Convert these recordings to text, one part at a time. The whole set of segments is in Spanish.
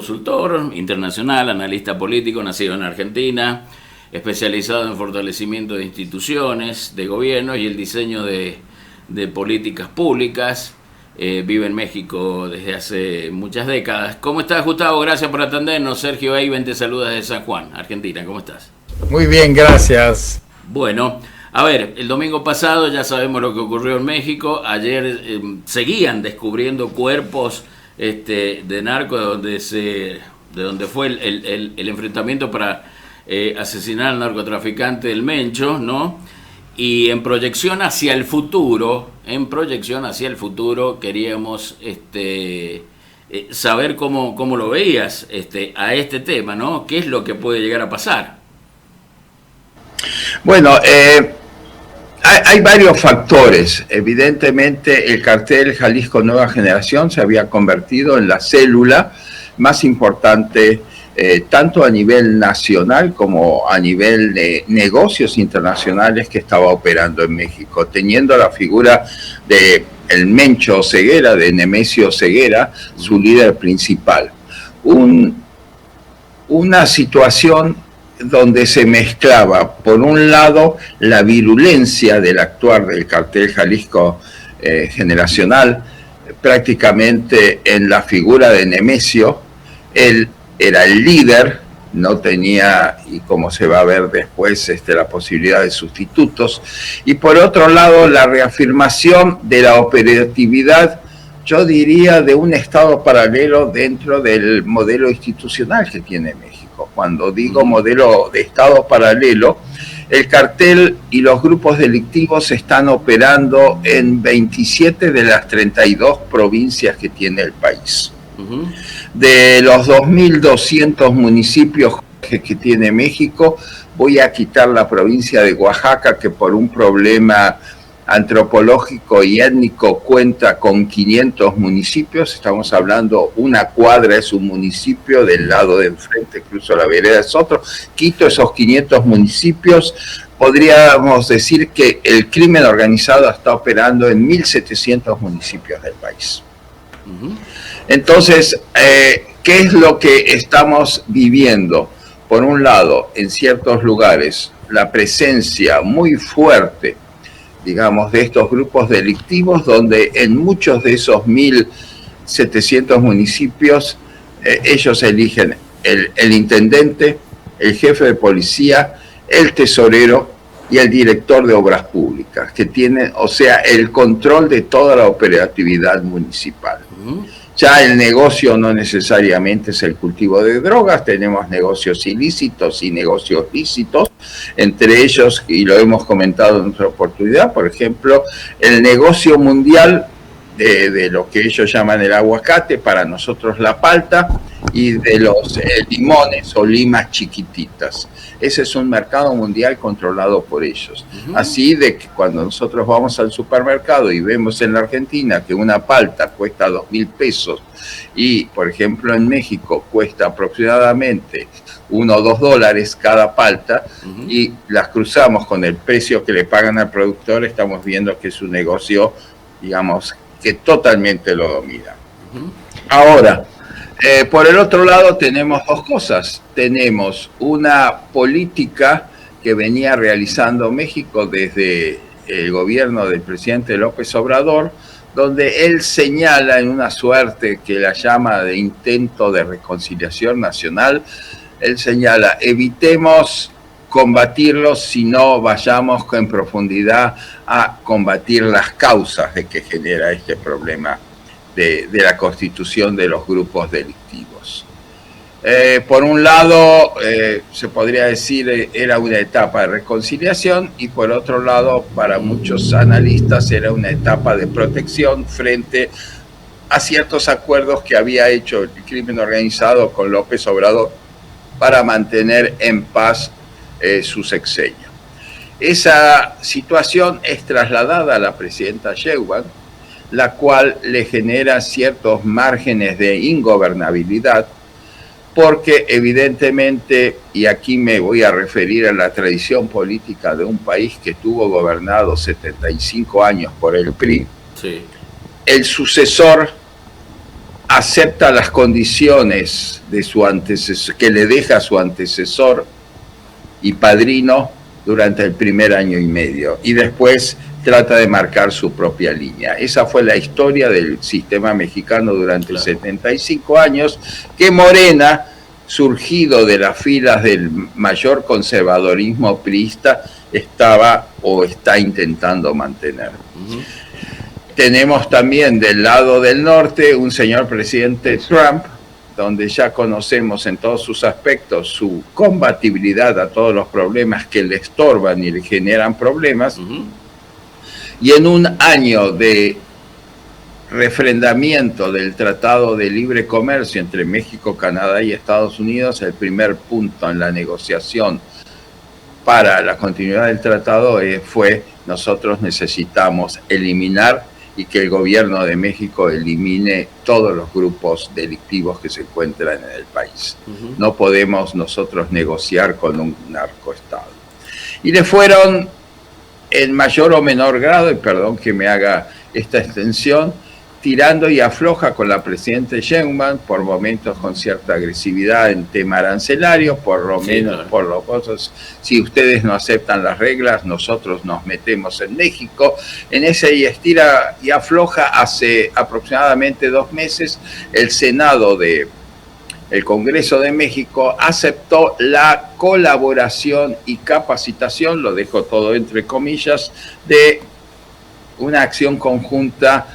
consultor internacional, analista político, nacido en Argentina, especializado en fortalecimiento de instituciones, de gobierno y el diseño de políticas públicas. Vive en México desde hace muchas décadas. ¿Cómo estás, Gustavo? Gracias por atendernos. Sergio Eiben te saluda desde San Juan, Argentina. ¿Cómo estás? Muy bien, gracias. Bueno, a ver, el domingo pasado ya sabemos lo que ocurrió en México. Ayer seguían descubriendo cuerpos de narcos de donde fue el enfrentamiento para asesinar al narcotraficante del Mencho, ¿no? Y en proyección hacia el futuro, queríamos saber cómo lo veías a este tema, ¿no? ¿Qué es lo que puede llegar a pasar? Bueno, hay varios factores. Evidentemente, el cartel Jalisco Nueva Generación se había convertido en la célula más importante tanto a nivel nacional como a nivel de negocios internacionales que estaba operando en México, teniendo la figura de el Mencho Ceguera, de Nemesio Ceguera, su líder principal. Una situación donde se mezclaba, por un lado, la virulencia del actuar del cartel Jalisco Generacional, prácticamente en la figura de Nemesio. Él era el líder, no tenía, y como se va a ver después, la posibilidad de sustitutos. Y por otro lado, la reafirmación de la operatividad, yo diría, de un Estado paralelo dentro del modelo institucional que tiene México. Cuando digo modelo de Estado paralelo, el cartel y los grupos delictivos están operando en 27 de las 32 provincias que tiene el país. De los 2.200 municipios que tiene México, voy a quitar la provincia de Oaxaca, que por un problema antropológico y étnico cuenta con 500 municipios. Estamos hablando, una cuadra es un municipio, del lado de enfrente, incluso la vereda es otro. Quito esos 500 municipios. Podríamos decir que el crimen organizado está operando en 1.700 municipios del país. Entonces, ¿qué es lo que estamos viviendo? Por un lado, en ciertos lugares, la presencia muy fuerte, digamos, de estos grupos delictivos, donde en muchos de esos 1.700 municipios, ellos eligen el intendente, el jefe de policía, el tesorero y el director de obras públicas, que tienen, o sea, el control de toda la operatividad municipal. Ya el negocio no necesariamente es el cultivo de drogas, tenemos negocios ilícitos y negocios lícitos, entre ellos, y lo hemos comentado en otra oportunidad, por ejemplo, el negocio mundial de lo que ellos llaman el aguacate, para nosotros la palta, y de los limones o limas chiquititas. Ese es un mercado mundial controlado por ellos. Así de que cuando nosotros vamos al supermercado y vemos en la Argentina que una palta cuesta 2.000 pesos y, por ejemplo, en México cuesta aproximadamente $1 o $2 cada palta, y las cruzamos con el precio que le pagan al productor, estamos viendo que es un negocio, digamos, que totalmente lo domina. Ahora, por el otro lado tenemos dos cosas. Tenemos una política que venía realizando México desde el gobierno del presidente López Obrador, donde él señala en una suerte que la llama de intento de reconciliación nacional, él señala, evitemos combatirlos, si no vayamos en profundidad a combatir las causas de que genera este problema de la constitución de los grupos delictivos. Por un lado, se podría decir, era una etapa de reconciliación, y por otro lado, para muchos analistas, era una etapa de protección frente a ciertos acuerdos que había hecho el crimen organizado con López Obrador para mantener en paz su sexenio. Esa situación es trasladada a la presidenta Sheinbaum, la cual le genera ciertos márgenes de ingobernabilidad, porque evidentemente, y aquí me voy a referir a la tradición política de un país que estuvo gobernado 75 años por el PRI, sí. El sucesor acepta las condiciones de su antecesor, que le deja su antecesor y padrino durante el primer año y medio, y después trata de marcar su propia línea. Esa fue la historia del sistema mexicano durante 75 años, que Morena, surgido de las filas del mayor conservadorismo priista, estaba o está intentando mantener. Tenemos también del lado del norte un señor presidente Trump, donde ya conocemos en todos sus aspectos su combatibilidad a todos los problemas que le estorban y le generan problemas. Y en un año de refrendamiento del Tratado de Libre Comercio entre México, Canadá y Estados Unidos, el primer punto en la negociación para la continuidad del tratado fue: nosotros necesitamos eliminar y que el gobierno de México elimine todos los grupos delictivos que se encuentran en el país. No podemos nosotros negociar con un narcoestado. Y le fueron, en mayor o menor grado, y perdón que me haga esta extensión, tirando y afloja con la presidenta Sheinbaum, por momentos con cierta agresividad en tema arancelario, por lo menos, claro, por los cosas, si ustedes no aceptan las reglas, nosotros nos metemos en México. En ese y estira y afloja, hace aproximadamente 2 meses, el Senado el Congreso de México aceptó la colaboración y capacitación, lo dejo todo entre comillas, de una acción conjunta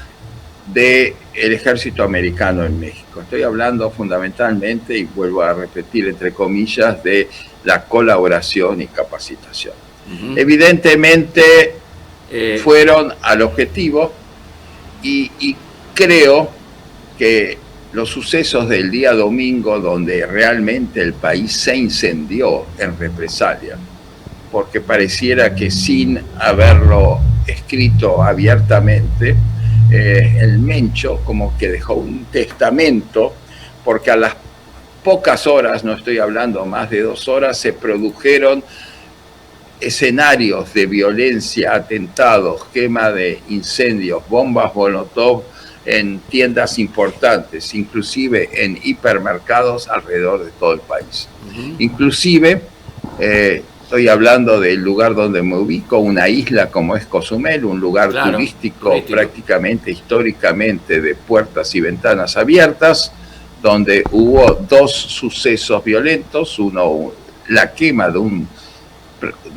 del ejército americano en México. Estoy hablando fundamentalmente, y vuelvo a repetir entre comillas, de la colaboración y capacitación. Evidentemente fueron al objetivo, y creo que los sucesos del día domingo, donde realmente el país se incendió en represalia, porque pareciera que sin haberlo escrito abiertamente, el Mencho como que dejó un testamento, porque a las pocas horas, no estoy hablando más de 2 horas, se produjeron escenarios de violencia, atentados, quema de incendios, bombas Molotov en tiendas importantes, inclusive en hipermercados alrededor de todo el país. Inclusive, estoy hablando del lugar donde me ubico, una isla como es Cozumel, un lugar turístico prácticamente históricamente de puertas y ventanas abiertas, donde hubo 2 sucesos violentos, uno, la quema de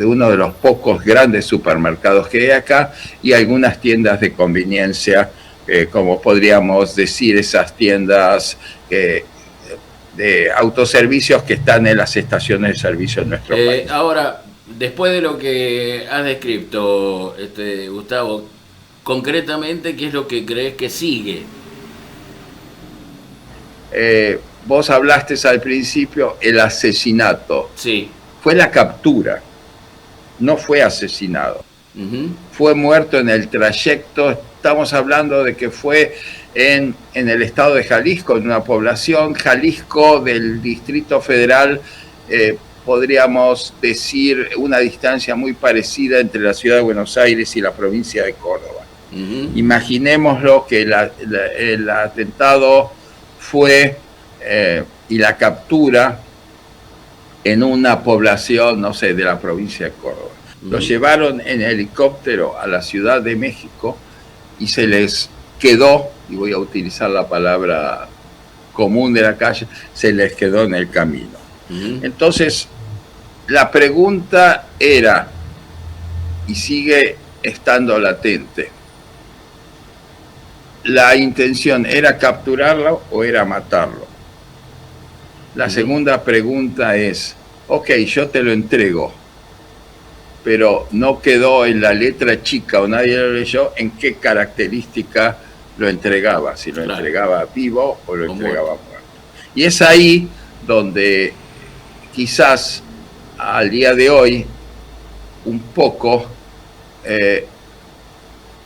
uno de los pocos grandes supermercados que hay acá, y algunas tiendas de conveniencia, como podríamos decir, esas tiendas de autoservicios que están en las estaciones de servicio en nuestro país. Ahora, después de lo que has descrito, Gustavo, concretamente, ¿qué es lo que crees que sigue? Vos hablaste al principio el asesinato. Sí. Fue la captura, no fue asesinado. Fue muerto en el trayecto. Estamos hablando de que fue en el estado de Jalisco, en una población, Jalisco del Distrito Federal, podríamos decir una distancia muy parecida entre la ciudad de Buenos Aires y la provincia de Córdoba. Imaginémoslo que el atentado fue y la captura en una población, no sé, de la provincia de Córdoba. Lo llevaron en helicóptero a la Ciudad de México y se les quedó, y voy a utilizar la palabra común de la calle, se les quedó en el camino. Entonces, la pregunta era, y sigue estando latente, ¿la intención era capturarlo o era matarlo? La segunda pregunta es, ok, yo te lo entrego, pero no quedó en la letra chica o nadie lo leyó en qué característica lo entregaba, si lo entregaba vivo o lo entregaba muerto. Y es ahí donde quizás al día de hoy un poco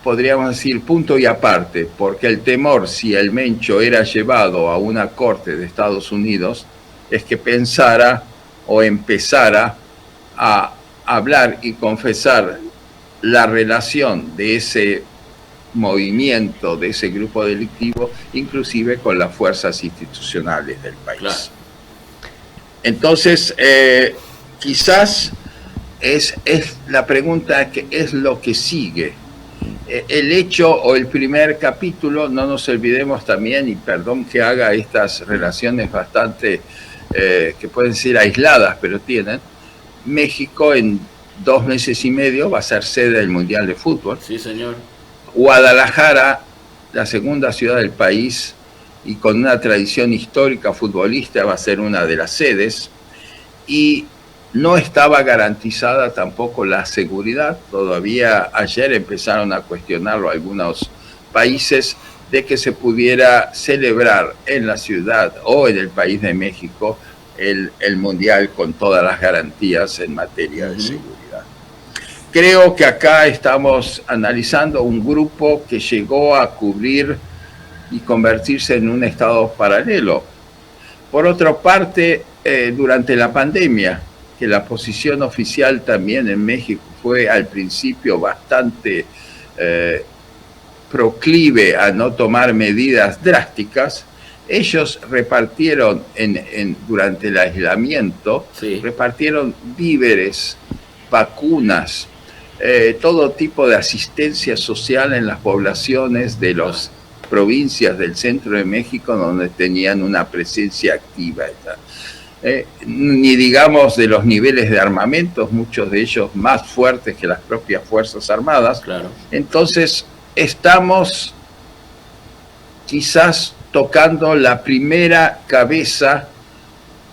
podríamos decir punto y aparte, porque el temor, si el Mencho era llevado a una corte de Estados Unidos, es que pensara o empezara a hablar y confesar la relación de ese movimiento de ese grupo delictivo, inclusive con las fuerzas institucionales del país. Claro. Entonces, quizás es la pregunta que es lo que sigue. El hecho o el primer capítulo, no nos olvidemos también, y perdón que haga estas relaciones bastante, que pueden ser aisladas, pero tienen, México en 2 meses y medio va a ser sede del Mundial de Fútbol. Sí, señor. Guadalajara, la segunda ciudad del país, y con una tradición histórica futbolista, va a ser una de las sedes, y no estaba garantizada tampoco la seguridad. Todavía ayer empezaron a cuestionarlo algunos países, de que se pudiera celebrar en la ciudad o en el país de México el Mundial con todas las garantías en materia de seguridad. Creo que acá estamos analizando un grupo que llegó a cubrir y convertirse en un estado paralelo. Por otra parte, durante la pandemia, que la posición oficial también en México fue al principio bastante proclive a no tomar medidas drásticas, ellos repartieron durante el aislamiento, repartieron víveres, vacunas, todo tipo de asistencia social en las poblaciones de las provincias del centro de México donde tenían una presencia activa. Ni digamos de los niveles de armamentos, muchos de ellos más fuertes que las propias Fuerzas Armadas. Claro. Entonces, estamos quizás tocando la primera cabeza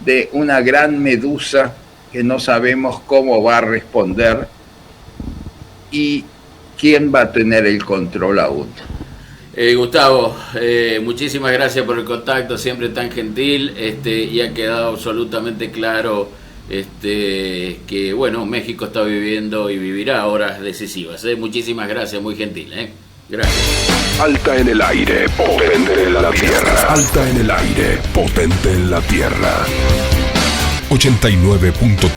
de una gran medusa que no sabemos cómo va a responder y quién va a tener el control aún. Gustavo, muchísimas gracias por el contacto, siempre tan gentil, y ha quedado absolutamente claro que bueno, México está viviendo y vivirá horas decisivas. Muchísimas gracias, muy gentil. Gracias. Alta en el aire, potente en la tierra. Alta en el aire, potente en la tierra. 89.3